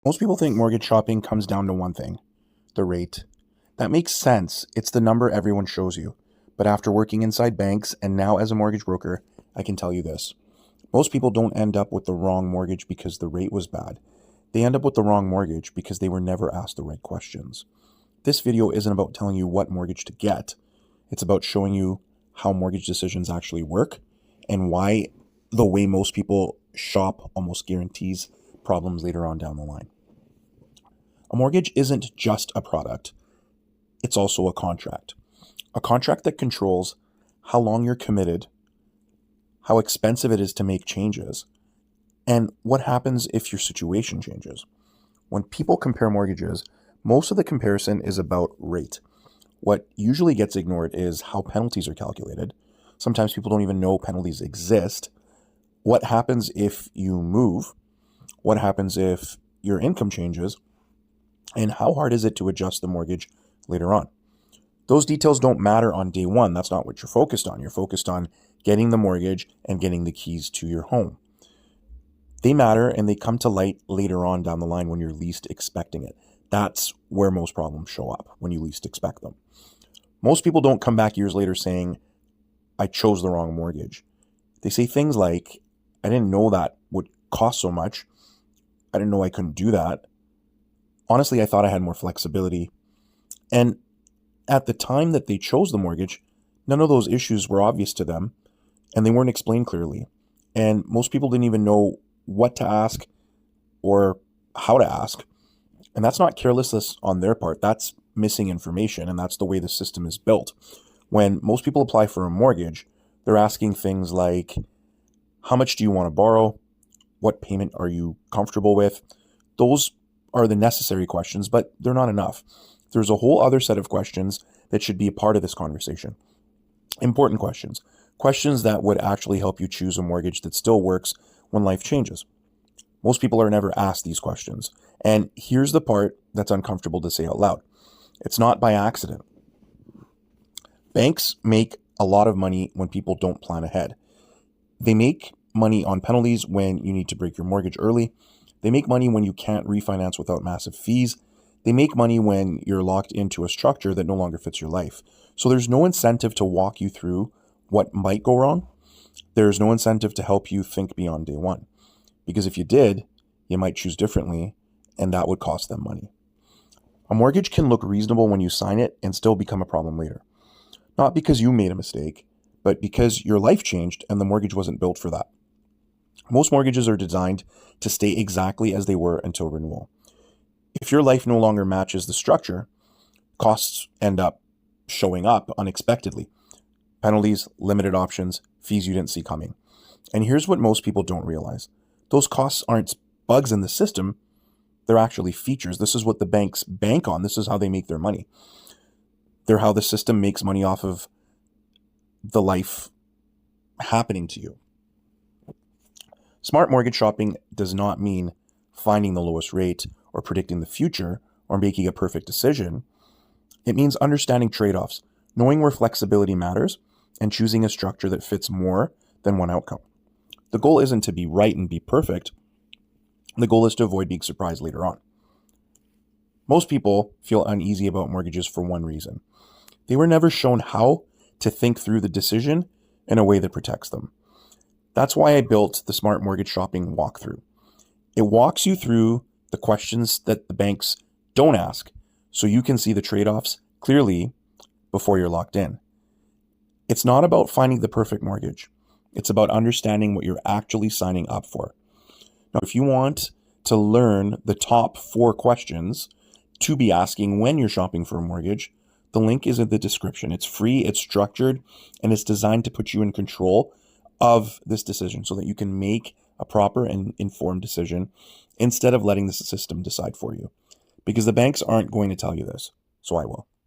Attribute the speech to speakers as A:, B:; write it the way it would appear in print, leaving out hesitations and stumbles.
A: Most people think mortgage shopping comes down to one thing: the rate. That makes sense. It's the number everyone shows you. But after working inside banks and now as a mortgage broker, I can tell you this. Most people don't end up with the wrong mortgage because the rate was bad. They end up with the wrong mortgage because they were never asked the right questions. This video isn't about telling you what mortgage to get. It's about showing you how mortgage decisions actually work and why the way most people shop almost guarantees problems later on down the line. A mortgage isn't just a product. It's also a contract. A contract that controls how long you're committed, how expensive it is to make changes, and what happens if your situation changes. When people compare mortgages, most of the comparison is about rate. What usually gets ignored is how penalties are calculated. Sometimes people don't even know penalties exist. What happens if you move? What happens if your income changes? And how hard is it to adjust the mortgage later on? Those details don't matter on day one. That's not what you're focused on. You're focused on getting the mortgage and getting the keys to your home. They matter and they come to light later on down the line when you're least expecting it. That's where most problems show up, when you least expect them. Most people don't come back years later saying, I chose the wrong mortgage. They say things like, I didn't know that would cost so much. I didn't know I couldn't do that. Honestly, I thought I had more flexibility. And at the time that they chose the mortgage, none of those issues were obvious to them and they weren't explained clearly. And most people didn't even know what to ask or how to ask. And that's not carelessness on their part. That's missing information. And that's the way the system is built. When most people apply for a mortgage, they're asking things like, how much do you want to borrow? What payment are you comfortable with? Those are the necessary questions, but they're not enough. There's a whole other set of questions that should be a part of this conversation. Important questions. Questions that would actually help you choose a mortgage that still works when life changes. Most people are never asked these questions. And here's the part that's uncomfortable to say out loud. It's not by accident. Banks make a lot of money when people don't plan ahead. They make money on penalties when you need to break your mortgage early. They make money when you can't refinance without massive fees. They make money when you're locked into a structure that no longer fits your life. So there's no incentive to walk you through what might go wrong. There's no incentive to help you think beyond day one. Because if you did, you might choose differently, and that would cost them money. A mortgage can look reasonable when you sign it and still become a problem later. Not because you made a mistake, but because your life changed and the mortgage wasn't built for that. Most mortgages are designed to stay exactly as they were until renewal. If your life no longer matches the structure, costs end up showing up unexpectedly. Penalties, limited options, fees you didn't see coming. And here's what most people don't realize. Those costs aren't bugs in the system. They're actually features. This is what the banks bank on. This is how they make their money. They're how the system makes money off of the life happening to you. Smart mortgage shopping does not mean finding the lowest rate or predicting the future or making a perfect decision. It means understanding trade-offs, knowing where flexibility matters, and choosing a structure that fits more than one outcome. The goal isn't to be right and be perfect. The goal is to avoid being surprised later on. Most people feel uneasy about mortgages for one reason. They were never shown how to think through the decision in a way that protects them. That's why I built the Smart Mortgage Shopping walkthrough. It walks you through the questions that the banks don't ask so you can see the trade-offs clearly before you're locked in. It's not about finding the perfect mortgage. It's about understanding what you're actually signing up for. Now, if you want to learn the top 4 questions to be asking when you're shopping for a mortgage, the link is in the description. It's free, it's structured, and it's designed to put you in control of this decision so that you can make a proper and informed decision instead of letting the system decide for you. Because the banks aren't going to tell you this, so I will.